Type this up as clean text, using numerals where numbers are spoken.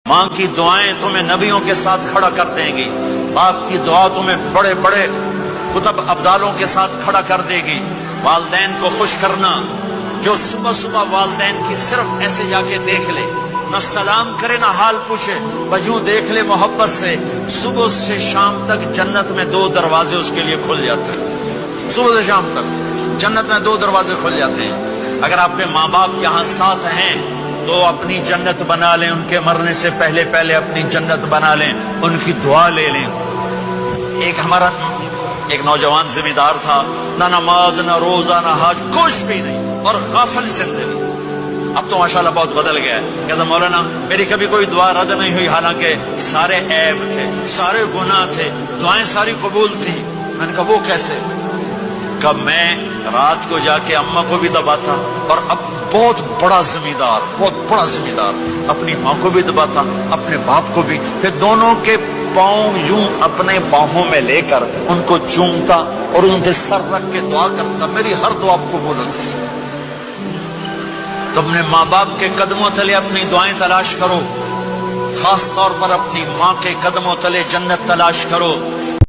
ماں کی دعائیں تمہیں نبیوں کے ساتھ کھڑا کر دیں گی، باپ کی دعا تمہیں بڑے بڑے کتب ابدالوں کے ساتھ کھڑا کر دے گی۔ والدین کو خوش کرنا، جو صبح صبح والدین کی صرف ایسے جا کے دیکھ لے، نہ سلام کرے نہ حال پوچھے، بس یوں دیکھ لے محبت سے، صبح سے شام تک جنت میں 2 دروازے اس کے لیے کھل جاتے ہیں۔ صبح سے شام تک جنت میں 2 دروازے کھل جاتے ہیں۔ اگر آپ کے ماں باپ یہاں ساتھ ہیں تو اپنی جنت بنا لیں، ان کے مرنے سے پہلے پہلے اپنی جنت بنا لیں، ان کی دعا لے لیں۔ ہمارا ایک نوجوان ذمہ دار تھا، نہ نماز نہ روزہ نہ حج، کچھ بھی نہیں، اور غافل زندگی۔ اب تو ماشاءاللہ بہت بدل گیا ہے۔ کہتا مولانا میری کبھی کوئی دعا رد نہیں ہوئی، حالانکہ سارے عیب تھے، سارے گناہ تھے، دعائیں ساری قبول تھی۔ میں نے کہا وہ کیسے؟ کہ میں رات کو جا کے اماں کو بھی دباتا، اور اب بہت بڑا ذمہ دار اپنی ماں کو بھی دباتا، اپنے باپ کو بھی، پھر دونوں کے پاؤں یوں اپنے باہوں میں لے کر ان کو چومتا اور ان کے سر رکھ کے دعا کرتا، میری ہر دعا قبول ہوتی تھی۔ تم نے ماں باپ کے قدموں تلے اپنی دعائیں تلاش کرو، خاص طور پر اپنی ماں کے قدموں تلے جنت تلاش کرو۔